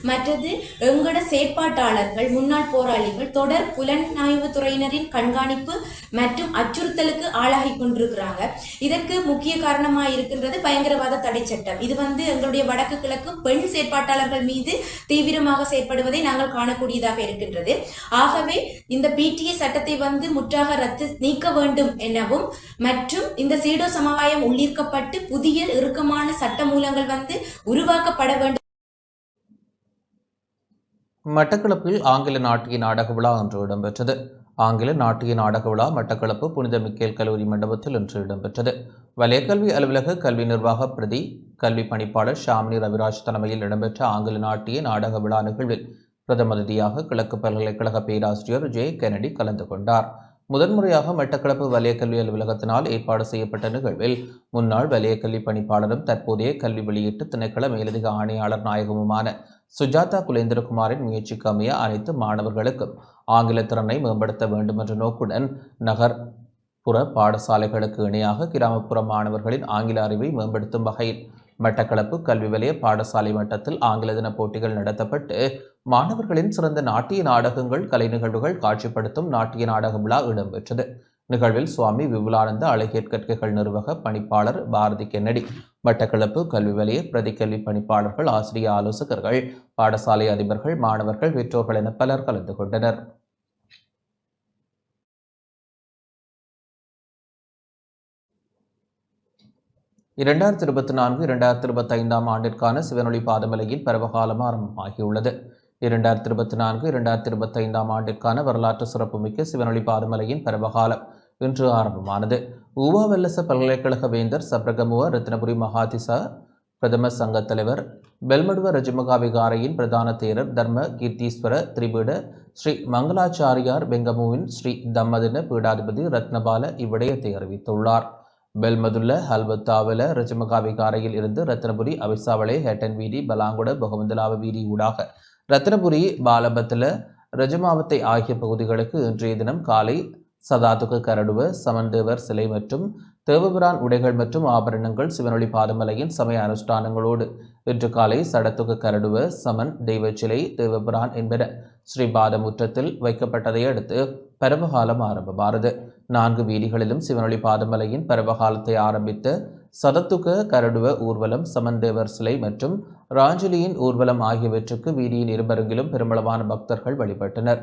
மற்றது எங்களோட செயற்பாட்டாளர்கள் முன்னாள் போராளிகள் தொடர் புலனாய்வு துறையினரின் கண்காணிப்பு மற்றும் அச்சுறுத்தலுக்கு ஆளாகி கொண்டிருக்கிறாங்க. இதற்கு முக்கிய காரணமாக இருக்கின்றது பயங்கரவாத தடை சட்டம். இது எங்களுடைய வடக்கு கிழக்கு பெண் செயற்பாட்டாளர்கள் மீது தீவிரமாக செயற்படுவதை நாங்கள் காணக்கூடியதாக இருக்கின்றது. ஆகவே இந்த பிடிஏ சட்டத்தை முற்றாக நீக்க வேண்டும் எனவும் மற்றும் இந்த சீடோ சமவாயம் உள்ளீர்க்கப்பட்டு புதிய இறுக்கமான சட்ட மூலங்கள் உருவாக்கப்பட வேண்டும். மட்டக்களப்பில் ஆங்கில நாட்டிய நாடக விழா இன்று இடம்பெற்றது. ஆங்கில நாட்டிய நாடக விழா மட்டக்களப்பு புனித மிக்கேல் கல்லூரி மண்டபத்தில் இன்று இடம்பெற்றது. வலயக்கல்வி அலுவலக கல்வி நிர்வாக பிரதி கல்வி பணிப்பாளர் ஷாமினி ரவிராஜ் தலைமையில் இடம்பெற்ற ஆங்கில நாட்டிய நாடக விழா நிகழ்வில் பிரதம அதிதியாக கிழக்கு பல்கலைக்கழக பேராசிரியர் ஜே கெனடி கலந்து கொண்டார். முதன்முறையாக மட்டக்களப்பு வலயக்கல்வி அலுவலகத்தினால் ஏற்பாடு செய்யப்பட்ட நிகழ்வில் முன்னாள் வலயக்கல்வி பணிப்பாளரும் தற்போதைய கல்வி வெளியீட்டு திணைக்கள மேலதிக ஆணையாளர் நாயகமுமான சுஜாதா குலேந்திரகுமாரின் முயற்சிக்கு அமைய அனைத்து மாணவர்களுக்கும் ஆங்கில திறனை மேம்படுத்த வேண்டும் என்ற நோக்குடன் நகர்ப்புற பாடசாலைகளுக்கு இணையாக கிராமப்புற மாணவர்களின் ஆங்கில அறிவை மேம்படுத்தும் வகையில் மட்டக்களப்பு கல்வி வலய பாடசாலை மட்டத்தில் ஆங்கில தின போட்டிகள் நடத்தப்பட்டு மாணவர்களின் சிறந்த நாட்டிய நாடகங்கள், கலை நிகழ்வுகள் காட்சிப்படுத்தும் நாட்டிய நாடக விழா இடம்பெற்றது. நிகழ்வில் சுவாமி விபுலானந்த அழகியற் கற்கைகள் நிர்வாக பணிப்பாளர் பாரதி கென்னடி, மட்டக்களப்பு கல்வி வலய பிரதி கல்வி பணிப்பாளர்கள், ஆசிரிய ஆலோசகர்கள், பாடசாலை அதிபர்கள், மாணவர்கள், பெற்றோர்கள் என பலர் கலந்து கொண்டனர். இரண்டாயிரத்தி 2024-2025 ஆண்டிற்கான சிவனொளி பாதமலையின் பருவகாலம் ஆரம்பமாகியுள்ளது. 2024-2025 ஆண்டிற்கான வரலாற்று சிறப்புமிக்க சிவனொளி பாதமலையின் பருவகாலம் இன்று ஆரம்பமானது. ஊவா வெல்லச பல்கலைக்கழக வேந்தர் சப்ரகமுவ ரத்னபுரி மகாதிசா பிரதம சங்க தலைவர் பெல்மடுவ ரஜமகா விகாரையின் பிரதான தேரர் தர்ம கீர்த்தீஸ்வர திரிபீட ஸ்ரீ மங்களாச்சாரியார் பெங்கமுவின் ஸ்ரீ தம்மதின பீடாதிபதி ரத்னபால இவ்விடயத்தை அறிவித்துள்ளார். பெல்மதுல்ல ஹல்வத்தாவல ரஜமகா விகாரையில் இருந்து ரத்னபுரி அவிசாவளை ஹேட்டன் வீதி பலாங்குட பகவந்தலாவ வீதி ஊடாக ரத்னபுரி பாலபத்துல ரஜமாவத்தை ஆகிய பகுதிகளுக்கு இன்றைய தினம் காலை சதாதுக கரடுவ சமன்தேவர் சிலை மற்றும் தேவபிரான் உடைகள் மற்றும் ஆபரணங்கள் சிவனொளி பாதமலையின் சமய அனுஷ்டானங்களோடு இன்று காலை சடத்துக கரடுவ சமன் தெய்வ சிலை தேவபிரான் என்பன ஸ்ரீபாதமுற்றத்தில் வைக்கப்பட்டதை அடுத்து பருவகாலம் ஆரம்பமானது. 4 வீதிகளிலும் சிவனொளி பாதமலையின் பருவகாலத்தை ஆரம்பித்த சதத்துக கரடுவ ஊர்வலம், சமன்தேவர் சிலை மற்றும் ராஞ்சலியின் ஊர்வலம் ஆகியவற்றுக்கு வீதியின் இருபருங்கிலும் பெருமளவான பக்தர்கள் வழிபட்டனர்.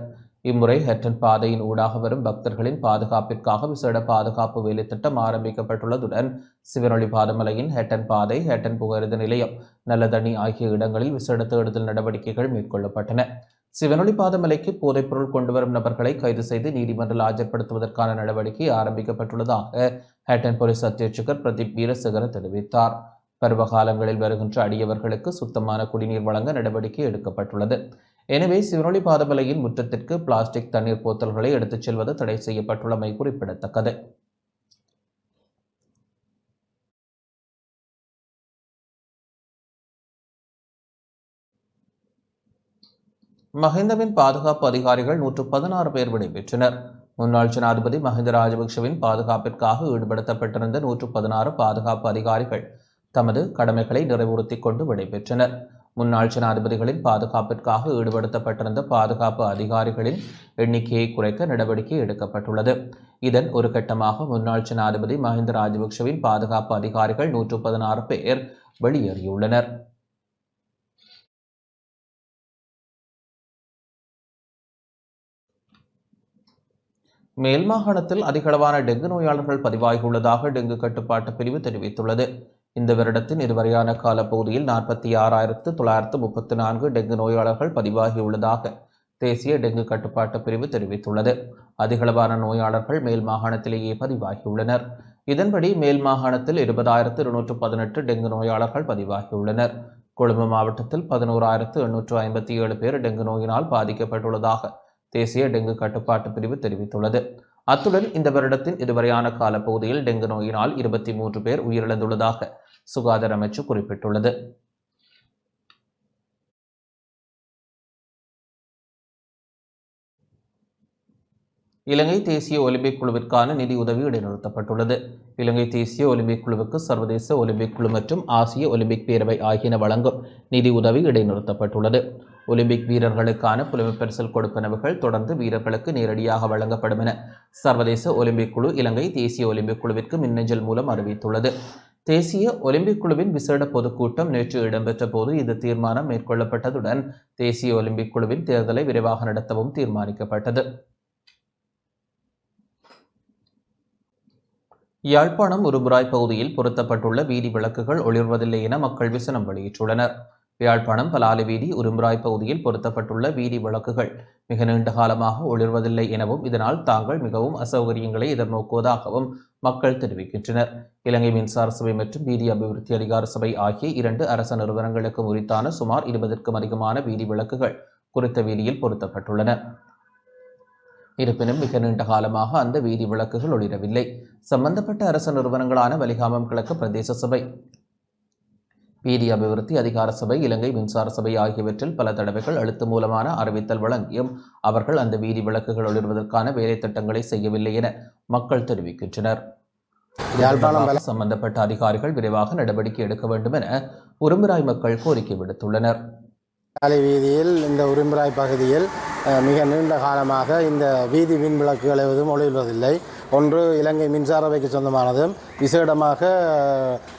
இம்முறை ஹெட்டன் பாதையின் ஊடாக வரும் பக்தர்களின் பாதுகாப்பிற்காக விசேட பாதுகாப்பு வேலை திட்டம் ஆரம்பிக்கப்பட்டுள்ளதுடன் சிவனொளி பாதமலையின் ஹெட்டன் பாதை, ஹெட்டன் புகையிரத நிலையம், நல்லதண்ணி ஆகிய இடங்களில் விசேட தேடுதல் நடவடிக்கைகள் மேற்கொள்ளப்பட்டன. சிவனொளி பாதமலைக்கு போதைப்பொருள் கொண்டுவரும் நபர்களை கைது செய்து நீதிமன்றில் ஆஜர்படுத்துவதற்கான நடவடிக்கை ஆரம்பிக்கப்பட்டுள்ளதாக ஹேட்டன் போலீஸ் அத்தியட்சகர் பிரதீப் வீரசேகர தெரிவித்தார். பருவகாலங்களில் வருகின்ற அடியவர்களுக்கு சுத்தமான குடிநீர் வழங்க நடவடிக்கை எடுக்கப்பட்டுள்ளது. எனவே சிவனொளி பாதமலையின் முற்றத்திற்கு பிளாஸ்டிக் தண்ணீர் போத்தல்களை எடுத்துச் செல்வது தடை செய்யப்பட்டுள்ளமை குறிப்பிடத்தக்கது. மஹிந்தவின் பாதுகாப்பு அதிகாரிகள் 116 பேர் விடைபெற்றனர். முன்னாள் ஜனாதிபதி மஹிந்த ராஜபக்ஷவின் பாதுகாப்பிற்காக ஈடுபடுத்தப்பட்டிருந்த 116 பாதுகாப்பு அதிகாரிகள் தமது கடமைகளை நிறைவுறுத்திக் கொண்டு விடைபெற்றனர். முன்னாள் ஜனாதிபதிகளின் பாதுகாப்பிற்காக ஈடுபடுத்தப்பட்டிருந்த பாதுகாப்பு அதிகாரிகளின் எண்ணிக்கையை குறைக்க நடவடிக்கை எடுக்கப்பட்டுள்ளது. இதன் ஒரு கட்டமாக முன்னாள் ஜனாதிபதி மஹிந்த ராஜபக்ஷவின் பாதுகாப்பு அதிகாரிகள் 116 பேர் வெளியேறியுள்ளனர். மேல் மாகாணத்தில் அதிகளவான டெங்கு நோயாளர்கள் பதிவாகியுள்ளதாக டெங்கு கட்டுப்பாட்டு பிரிவு தெரிவித்துள்ளது. இந்த வருடத்தின் இதுவரையான காலப்பகுதியில் 46,934 டெங்கு நோயாளர்கள் பதிவாகியுள்ளதாக தேசிய டெங்கு கட்டுப்பாட்டு பிரிவு தெரிவித்துள்ளது. அதிகளவான நோயாளர்கள் மேல் மாகாணத்திலேயே பதிவாகியுள்ளனர். இதன்படி மேல் மாகாணத்தில் 20,218 டெங்கு நோயாளர்கள் பதிவாகியுள்ளனர். கொழும்பு மாவட்டத்தில் 11,857 பேர் டெங்கு நோயினால் பாதிக்கப்பட்டுள்ளதாக தேசிய டெங்கு கட்டுப்பாட்டு பிரிவு தெரிவித்துள்ளது. அத்துடன் இந்த வருடத்தின் இதுவரையான காலப்பகுதியில் டெங்கு நோயினால் 23 பேர் உயிரிழந்துள்ளதாக சுகாதார அமைச்சு குறிப்பிட்டுள்ளது. இலங்கை தேசிய ஒலிம்பிக் குழுவிற்கான நிதி உதவி இடைநிறுத்தப்பட்டுள்ளது. இலங்கை தேசிய ஒலிம்பிக் குழுவுக்கு சர்வதேச ஒலிம்பிக் குழு மற்றும் ஆசிய ஒலிம்பிக் பேரவை ஆகியன வழங்கும் நிதி உதவி இடைநிறுத்தப்பட்டுள்ளது. ஒலிம்பிக் வீரர்களுக்கான புலமைப்பரிசில் கொடுப்பனவுகள் தொடர்ந்து வீரர்களுக்கு நேரடியாக வழங்கப்படும் என சர்வதேச ஒலிம்பிக் குழு இலங்கை தேசிய ஒலிம்பிக் குழுவிற்கு மின்னஞ்சல் மூலம் அறிவித்துள்ளது. தேசிய ஒலிம்பிக் குழுவின் விசேட பொதுக்கூட்டம் நேற்று இடம்பெற்ற போது இந்த தீர்மானம் மேற்கொள்ளப்பட்டதுடன் தேசிய ஒலிம்பிக் குழுவின் தேர்தலை விரைவாக நடத்தவும் தீர்மானிக்கப்பட்டது. யாழ்ப்பாணம் உருபுராய் பகுதியில் பொருத்தப்பட்டுள்ள வீதி விளக்குகள் ஒளிர்வதில்லை என மக்கள் விசனம் வெளியிட்டுள்ளனர். யாழ்ப்பாணம் பலாலி வீதி உரும்புராய் பகுதியில் பொருத்தப்பட்டுள்ள வீதி விளக்குகள் மிக நீண்ட காலமாக ஒளிர்வதில்லை எனவும் இதனால் தாங்கள் மிகவும் அசௌகரியங்களை எதிர்நோக்குவதாகவும் மக்கள் தெரிவிக்கின்றனர். இலங்கை மின்சார சபை மற்றும் வீதி அபிவிருத்தி அதிகார சபை ஆகிய 2 அரச நிறுவனங்களுக்கு உரித்தான சுமார் 20க்கும் அதிகமான வீதி விளக்குகள் குறித்த வீதியில் பொருத்தப்பட்டுள்ளன. இருப்பினும் மிக நீண்ட காலமாக அந்த வீதி விளக்குகள் ஒளிரவில்லை. சம்பந்தப்பட்ட அரச நிறுவனங்களான வலிகாமம் கிழக்கு பிரதேச சபை, வீதி அபிவிருத்தி அதிகார சபை, இலங்கை மின்சார சபை ஆகியவற்றில் பல தடவைகள் எழுத்து மூலமான அறிவித்தல் வழங்கியும் அவர்கள் அந்த வீதி விளக்குகள் ஒளிர்வதற்கான வேலை திட்டங்களை செய்யவில்லை என மக்கள் தெரிவிக்கின்றனர். சம்பந்தப்பட்ட அதிகாரிகள் விரைவாக நடவடிக்கை எடுக்க வேண்டும் என உரும்புராய் மக்கள் கோரிக்கை விடுத்துள்ளனர். சாலை வீதியில் இந்த உரும்புராய் பகுதியில் மிக நீண்ட காலமாக இந்த வீதி மின் விளக்குகள் எதுவும் ஒளிர்வதில்லை. ஒன்று இலங்கை மின்சார சபைக்கு சொந்தமானதும் விசேடமாக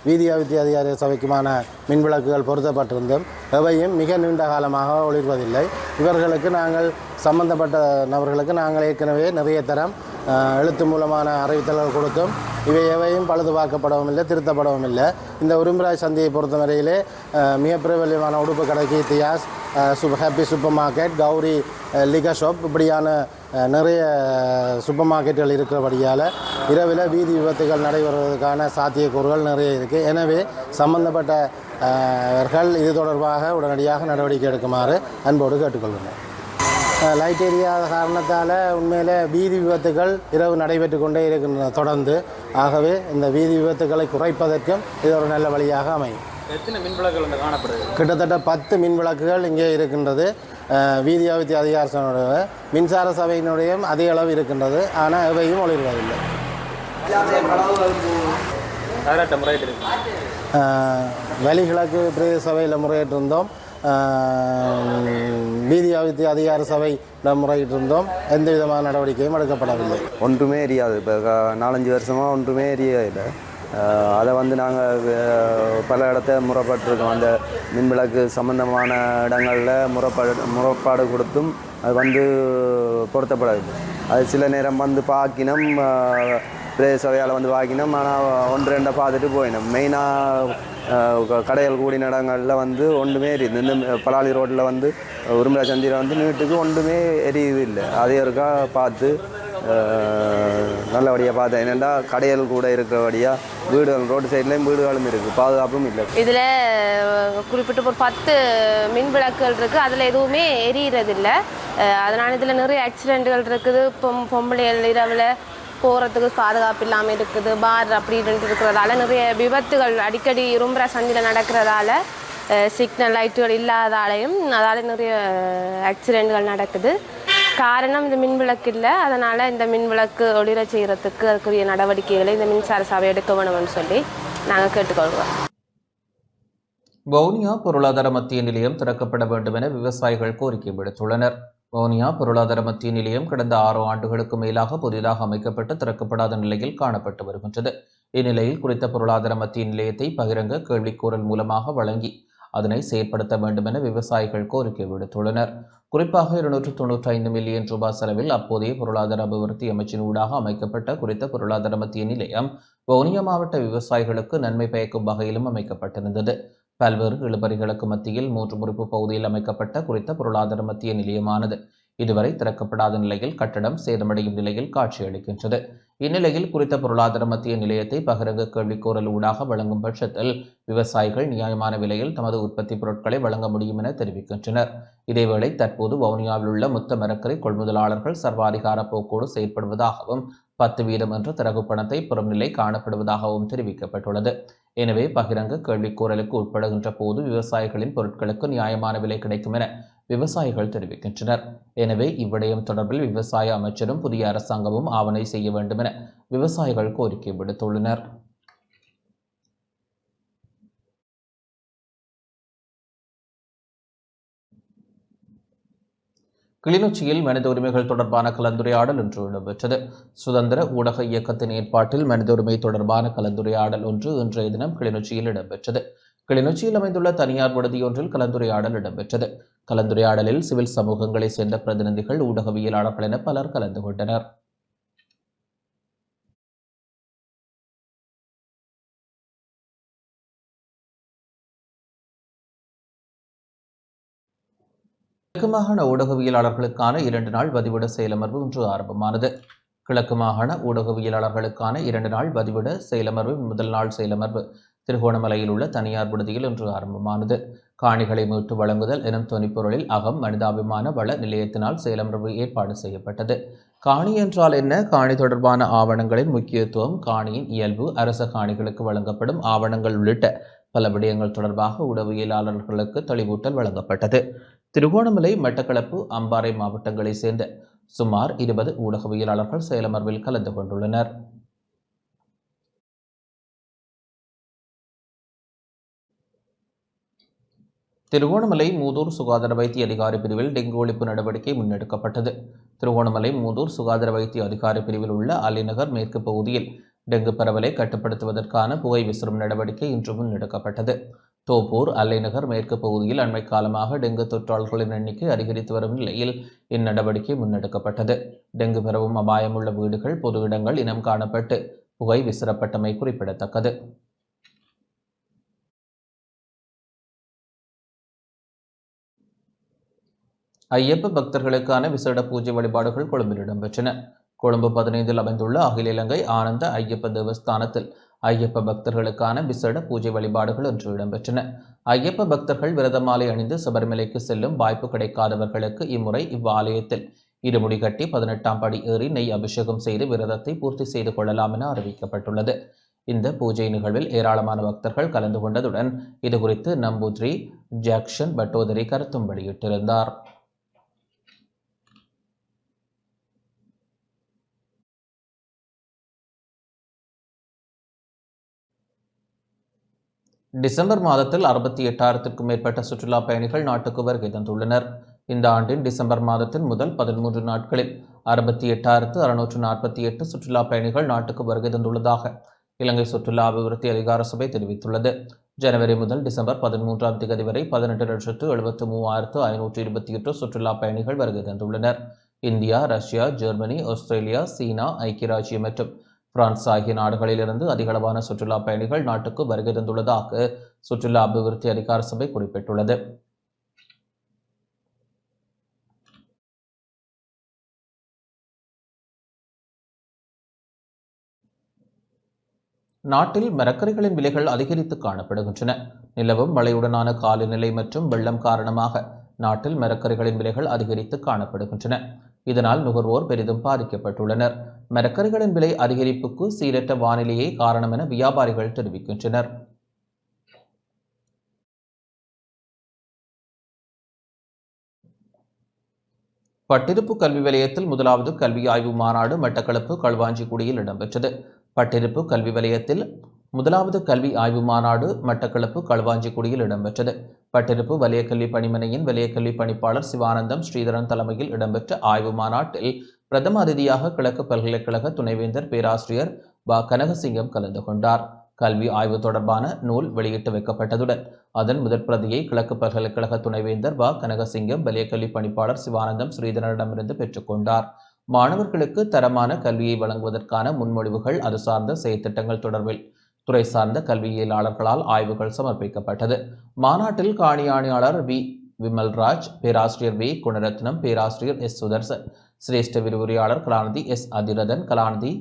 வீதி அபிவிருத்தி அதிகார சபைக்குமான மின் விளக்குகள் பொருத்தப்பட்டிருந்தும் எவையும் மிக நீண்ட காலமாக ஒளிர்வதில்லை. இவர்களுக்கு நாங்கள் சம்பந்தப்பட்ட நபர்களுக்கு நாங்கள் ஏற்கனவே நிறைய தரம் எழுத்து மூலமான அறிவித்தல்கள் கொடுத்தும் இவை எவையும் பழுதுபார்க்கப்படவும் இல்லை, திருத்தப்படவும் இல்லை. இந்த உரும்புராய் சந்தையை பொறுத்தவரையிலே மிக பிரபல்யமான உடுப்பு கடை Keerthiyas, happy supermarket, Gowri liquor shop இப்படியான நிறைய சூப்பர் மார்க்கெட்டுகள் இருக்கிறபடியால் இரவில் வீதி விபத்துகள் நடைபெறுவதற்கான சாத்தியக்கூறுகள் நிறைய இருக்குது. எனவே சம்பந்தப்பட்டவர்கள் இது தொடர்பாக உடனடியாக நடவடிக்கை எடுக்குமாறு அன்போடு கேட்டுக்கொள்கிறேன். லைட் எரியாத காரணத்தால் உண்மையில் வீதி விபத்துகள் இரவு நடைபெற்று கொண்டே இருக்கின்றன தொடர்ந்து. ஆகவே இந்த வீதி விபத்துகளை குறைப்பதற்கும் இது ஒரு நல்ல வழியாக அமையும். எத்தனை மின் விளக்குகள் காணப்படுது? கிட்டத்தட்ட 10 மின் விளக்குகள் இங்கே இருக்கின்றது. வீதி அபிவிருத்தி அதிகார சபையினுடைய மின்சார சபையினுடையும் அதிக அளவு இருக்கின்றது. ஆனால் எவையும் ஒளிர்வதில்லை. வலிகிழக்கு பிரதேச சபையில் முறையிட்டிருந்தோம், வீதி அபிவிருத்தி அதிகார சபையிடம் முறையிட்டிருந்தோம். எந்த விதமான நடவடிக்கையும் எடுக்கப்படவில்லை. ஒன்றுமே எரியாது. இப்போ 4-5 வருஷமாக ஒன்றுமே எரியவில்லை. அதை நாங்கள் பல இடத்த முறைப்பட்டிருக்கோம். அந்த மின்விளக்கு சம்பந்தமான இடங்களில் முறைப்பாடு கொடுத்தும் அது பொருத்தப்படவில்லை. அது சில நேரம் பார்க்கினோம், பிரதேச சபையால் பார்க்கினோம். ஆனால் 1-2 பார்த்துட்டு போயினோம். மெயினாக கடைகள் கூடின இடங்களில் ஒன்றுமே எரியுது. இந்த பலாலி ரோட்டில் உரும்புராய் சந்தியில் நீட்டுக்கு ஒன்றுமே எரியுது இல்லை. அதே இருக்கா பார்த்து நல்லபடியாக பார்த்தேன். என்னென்னா கடைகள் கூட இருக்கிறபடியாக வீடுகள் ரோடு சைட்லேயும் வீடுகளும் இருக்குது, பாதுகாப்பும் இல்லை. இதில் குறிப்பிட்ட ஒரு 10 மின் விளக்குகள் இருக்குது, அதில் எதுவுமே எரியறதில்லை. அதனால் இதில் நிறைய ஆக்சிடெண்ட்டுகள் இருக்குது. பொம்பளைகள் இரவில் போகிறதுக்கு பாதுகாப்பு இல்லாமல் இருக்குது, பார் அப்படின்னு இருக்கிறதால நிறைய விபத்துகள் அடிக்கடி உரும்புராய் சந்தியில் நடக்கிறதால, சிக்னல் லைட்டுகள் இல்லாதாலையும் அதால் நிறைய ஆக்சிடெண்ட்கள் நடக்குது. காரணம் இந்த மின் விளக்கு இல்லை. அதனால் இந்த மின் விளக்கு ஒளிர செய்கிறதுக்கு அதுக்குரிய நடவடிக்கைகளை இந்த மின்சார சபை எடுக்க வேணும்னு சொல்லி நாங்கள் கேட்டுக்கொள்வோம். வவுனியா பொருளாதார மத்திய நிலையம் திறக்கப்பட வேண்டும் என விவசாயிகள் கோரிக்கை விடுத்துள்ளனர். வவுனியா பொருளாதார மத்திய நிலையம் கடந்த 6 ஆண்டுகளுக்கு மேலாக புதிதாக அமைக்கப்பட்டு திறக்கப்படாத நிலையில் காணப்பட்டு வருகின்றது. இந்நிலையில் குறித்த பொருளாதார மத்திய நிலையத்தை பகிரங்க கேள்விக்கூறல் மூலமாக வழங்கி அதனை செயற்படுத்த வேண்டும் என விவசாயிகள் கோரிக்கை விடுத்துள்ளனர். குறிப்பாக 295 மில்லியன் ரூபாய் செலவில் அப்போதைய பொருளாதார அபிவிருத்தி அமைச்சின் ஊடாக அமைக்கப்பட்ட குறித்த பொருளாதார மத்திய நிலையம் வவுனியா மாவட்ட விவசாயிகளுக்கு நன்மை பயக்கும் வகையிலும் அமைக்கப்பட்டிருந்தது. பல்வேறு இழுபறிகளுக்கு மத்தியில் 3 முறிப்பு பகுதியில் அமைக்கப்பட்ட குறித்த பொருளாதார மத்திய நிலையமானது இதுவரை திறக்கப்படாத நிலையில் கட்டடம் சேதமடையும் நிலையில் காட்சியளிக்கின்றது. இந்நிலையில் குறித்த பொருளாதார மத்திய நிலையத்தை பகிரங்க கேள்விக்கோரல் ஊடாக வழங்கும் பட்சத்தில் விவசாயிகள் நியாயமான விலையில் தமது உற்பத்தி பொருட்களை வழங்க முடியும் என தெரிவிக்கின்றனர். இதேவேளை தற்போது வவுனியாவில் உள்ள மொத்த மரக்கறி கொள்முதலாளர்கள் சர்வாதிகார போக்கோடு செயற்படுவதாகவும் 10% என்ற தரகு பணத்தை பெறும் நிலை காணப்படுவதாகவும் தெரிவிக்கப்பட்டுள்ளது. எனவே பகிரங்க கேள்விக்கோரலுக்கு உட்படுகின்ற போது விவசாயிகளின் பொருட்களுக்கு நியாயமான விலை கிடைக்கும் என விவசாயிகள் தெரிவிக்கின்றனர். எனவே இவ்விடயம் தொடர்பில் விவசாய அமைச்சரும் புதிய அரசாங்கமும் ஆவணை செய்ய வேண்டும் என விவசாயிகள் கோரிக்கை விடுத்துள்ளனர். கிளிநொச்சியில் மனித உரிமைகள் தொடர்பான கலந்துரையாடல் ஒன்று இடம்பெற்றது. சுதந்திர ஊடக இயக்கத்தின் ஏற்பாட்டில் மனித உரிமை தொடர்பான கலந்துரையாடல் ஒன்று இன்றைய தினம் கிளிநொச்சியில் இடம்பெற்றது. கிளிநொச்சியில் அமைந்துள்ள தனியார் விடுதியொன்றில் கலந்துரையாடல் இடம்பெற்றது. கலந்துரையாடலில் சிவில் சமூகங்களைச் சேர்ந்த பிரதிநிதிகள், ஊடகவியலாளர்கள் என பலர் கலந்து கொண்டனர். கிழக்கு மாகாண ஊடகவியலாளர்களுக்கான 2 நாள் பதிவிட செயலமர்வு இன்று ஆரம்பமானது. கிழக்கு மாகாண ஊடகவியலாளர்களுக்கான 2 நாள் பதிவிட செயலமர்வு முதல் நாள் செயலமர்வு திருகோணமலையில் உள்ள தனியார் விடுதியில் இன்று ஆரம்பமானது. காணிகளை மீட்டு வழங்குதல் எனும் தொனிப்பொருளில் அகம் மனிதாபிமான வள நிலையத்தினால் செயலமர்வு ஏற்பாடு செய்யப்பட்டது. காணி என்றால் என்ன, காணி தொடர்பான ஆவணங்களின் முக்கியத்துவம், காணியின் இயல்பு, அரச காணிகளுக்கு வழங்கப்படும் ஆவணங்கள் உள்ளிட்ட பல விடயங்கள் தொடர்பாக ஊடகவியலாளர்களுக்கு தெளிவூட்டல் வழங்கப்பட்டது. திருகோணமலை, மட்டக்களப்பு, அம்பாறை மாவட்டங்களைச் சேர்ந்த சுமார் 20 ஊடகவியலாளர்கள் செயலமர்வில் கலந்து கொண்டுள்ளனர். திருகோணமலை மூதூர் சுகாதார வைத்திய அதிகாரி பிரிவில் டெங்கு ஒழிப்பு நடவடிக்கை முன்னெடுக்கப்பட்டது. திருகோணமலை மூதூர் சுகாதார வைத்திய அதிகாரி பிரிவில் உள்ள அலிநகர் மேற்கு பகுதியில் டெங்கு பரவலை கட்டுப்படுத்துவதற்கான புகை விசிறும் நடவடிக்கை இன்று முன்னெடுக்கப்பட்டது. தோப்பூர், அல்லைநகர் மேற்கு பகுதியில் அண்மை காலமாக டெங்கு தொற்றாளர்களின் எண்ணிக்கை அதிகரித்து வரும் நிலையில் இந்நடவடிக்கை முன்னெடுக்கப்பட்டது. டெங்கு பரவும் அபாயமுள்ள வீடுகள், பொது இடங்கள் இனம் காணப்பட்டு புகை விசிறப்பட்டமை குறிப்பிடத்தக்கது. ஐயப்ப பக்தர்களுக்கான விசேட பூஜை வழிபாடுகள் கொழும்பில் இடம்பெற்றன. கொழும்பு 15 அமைந்துள்ள அகில இலங்கை ஆனந்த ஐயப்ப தேவஸ்தானத்தில் ஐயப்ப பக்தர்களுக்கான விசேட பூஜை வழிபாடுகள் இன்று இடம்பெற்றன. ஐயப்ப பக்தர்கள் விரதமாலை அணிந்து சபரிமலைக்கு செல்லும் வாய்ப்பு கிடைக்காதவர்களுக்கு இம்முறை இவ்வாலயத்தில் இருமுடி கட்டி 18ஆம் படி ஏறி நெய் அபிஷேகம் செய்து விரதத்தை பூர்த்தி செய்து கொள்ளலாம் என அறிவிக்கப்பட்டுள்ளது. இந்த பூஜை நிகழ்வில் ஏராளமான பக்தர்கள் கலந்து கொண்டதுடன் இதுகுறித்து நம்பூதிரி ஜாக்சன் பட்டோதரி கருத்தும் வெளியிட்டிருந்தார். டிசம்பர் மாதத்தில் 68,000க்கும் மேற்பட்ட சுற்றுலா பயணிகள் நாட்டுக்கு வருகை தந்துள்ளனர். இந்த ஆண்டின் டிசம்பர் மாதத்தின் முதல் 13 நாட்களில் 68,648 சுற்றுலா பயணிகள் நாட்டுக்கு வருகை தந்துள்ளதாக இலங்கை சுற்றுலா அபிவிருத்தி அதிகார சபை தெரிவித்துள்ளது. ஜனவரி முதல் டிசம்பர் 13ஆம் தேதி வரை 18,73,528 சுற்றுலா பயணிகள் வருகை தந்துள்ளனர். இந்தியா, ரஷ்யா, ஜெர்மனி, ஆஸ்திரேலியா, சீனா, ஐக்கிய ராஜ்யம் மற்றும் பிரான்ஸ் ஆகிய நாடுகளிலிருந்து அதிகளவான சுற்றுலா பயணிகள் நாட்டுக்கு வருகை தந்துள்ளதாக சுற்றுலா அபிவிருத்தி அதிகார சபை குறிப்பிட்டுள்ளது. நாட்டில் மரக்கறிகளின் விலைகள் அதிகரித்து காணப்படுகின்றன. நிலவும் மழையுடனான காலநிலை மற்றும் வெள்ளம் காரணமாக நாட்டில் மரக்கறிகளின் விலைகள் அதிகரித்து காணப்படுகின்றன. இதனால் நுகர்வோர் பெரிதும் பாதிக்கப்பட்டுள்ளனர். மரக்கறிகளின் விலை அதிகரிப்புக்கு சீரற்ற வானிலையே காரணம் என வியாபாரிகள் தெரிவிக்கின்றனர். பட்டிருப்பு கல்வி வலயத்தில் முதலாவது கல்வி ஆய்வு மாநாடு மட்டக்களப்பு களுவாஞ்சிக்குடியில் இடம்பெற்றது. பட்டிருப்பு கல்வி வலயத்தில் முதலாவது கல்வி ஆய்வு மாநாடு மட்டக்களப்பு களுவாஞ்சிக்குடியில் இடம்பெற்றது. பட்டிருப்பு வலயக்கல்வி பணிமனையின் வலயக்கல்வி பணிப்பாளர் சிவானந்தம் ஸ்ரீதரன் தலைமையில் இடம்பெற்ற ஆய்வு மாநாட்டில் பிரதம அதிதியாக கிழக்கு பல்கலைக்கழக துணைவேந்தர் பேராசிரியர் ப. கனகசிங்கம் கலந்து கொண்டார். கல்வி ஆய்வு தொடர்பான நூல் வெளியிட்டு வைக்கப்பட்டதுடன் அதன் முதற் பிரதியை கிழக்கு பல்கலைக்கழக துணைவேந்தர் வ கனகசிங்கம் வலய கல்வி பணிப்பாளர் சிவானந்தம் ஸ்ரீதரனிடமிருந்து பெற்றுக்கொண்டார். மாணவர்களுக்கு தரமான கல்வியை வழங்குவதற்கான முன்மொழிவுகள், அது சார்ந்த செயற்திட்டங்கள் தொடர்பில் துறை சார்ந்த கல்வியியலாளர்களால் ஆய்வுகள் சமர்ப்பிக்கப்பட்டது. மாநாட்டில் காணி ஆணையாளர் வி விமல்ராஜ், பேராசிரியர் வி குணரத்னம், பேராசிரியர் எஸ் சுதர்சன், சிரேஷ்ட விரிவுரையாளர் கலாநிதி எஸ் அதிரதன், கலாநிதி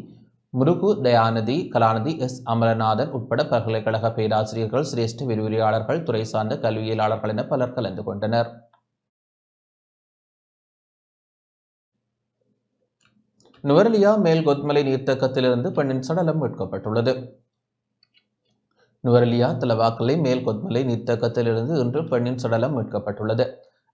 முருகு தயாநிதி, கலாநிதி எஸ் அமலநாதன் உட்பட பல்கலைக்கழக பேராசிரியர்கள், சிரேஷ்ட விரிவுரையாளர்கள், துறை சார்ந்த கல்வியியலாளர்கள் என பலர் கலந்து கொண்டனர். நுவரெலியா மேல் கொத்மலை நீர்த்தேக்கத்திலிருந்து பெண்ணின் சடலம் மீட்கப்பட்டுள்ளது. நுவரெலியா தலவாக்கலை மேல் கொத்மலை நீர்த்தேக்கத்திலிருந்து இன்று பெண்ணின் சடலம் மீட்கப்பட்டுள்ளது.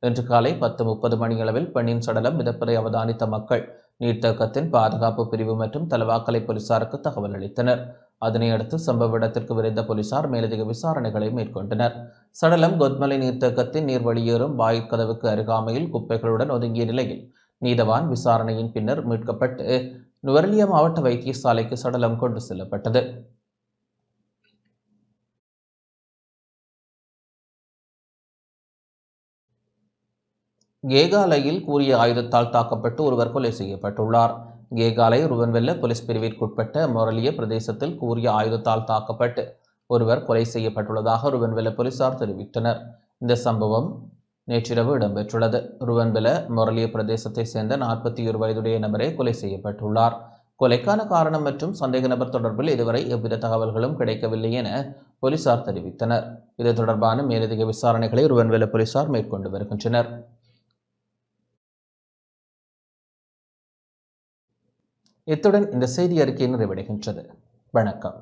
இன்று காலை 10:30 மணியளவில் பெண்ணின் சடலம் மிதப்பதை அவதானித்த மக்கள் நீர்த்தேக்கத்தின் பாதுகாப்பு பிரிவு மற்றும் தலவாக்கலை போலீசாருக்கு தகவல் அளித்தனர். அதனையடுத்து சம்பவ இடத்திற்கு விரைந்த போலீசார் மேலதிக விசாரணைகளை மேற்கொண்டனர். சடலம் கொத்மலை நீர்த்தேக்கத்தின் நீர் வெளியேறும் வாயிற்கதவுக்கு அருகாமையில் குப்பைகளுடன் ஒதுங்கிய நிலையில் நீதவான் விசாரணையின் பின்னர் மீட்கப்பட்டு நுவரெலியா மாவட்ட வைத்தியசாலைக்கு சடலம் கொண்டு செல்லப்பட்டது. கேகாலையில் கூறிய ஆயுதத்தால் தாக்கப்பட்டு ஒருவர் கொலை செய்யப்பட்டுள்ளார். கேகாலை ருவன்வெல்ல போலீஸ் பிரிவிற்குட்பட்ட மொரலிய பிரதேசத்தில் கூறிய ஆயுதத்தால் தாக்கப்பட்டு ஒருவர் கொலை செய்யப்பட்டுள்ளதாக ருவன்வெல்ல போலீசார் தெரிவித்தனர். இந்த சம்பவம் நேற்றிரவு இடம்பெற்றுள்ளது. ருவன்வெல்ல மொரலிய பிரதேசத்தை சேர்ந்த 41 வயதுடைய நபரே கொலை செய்யப்பட்டுள்ளார். கொலைக்கான காரணம் மற்றும் சந்தேக நபர் தொடர்பில் இதுவரை எவ்வித தகவல்களும் கிடைக்கவில்லை என போலீசார் தெரிவித்தனர். இது தொடர்பான மேலதிக விசாரணைகளை ருவன்வெல்ல போலீசார் மேற்கொண்டு வருகின்றனர். இத்துடன் இந்த செய்தி அறிக்கை நிறைவடைகின்றது. வணக்கம்.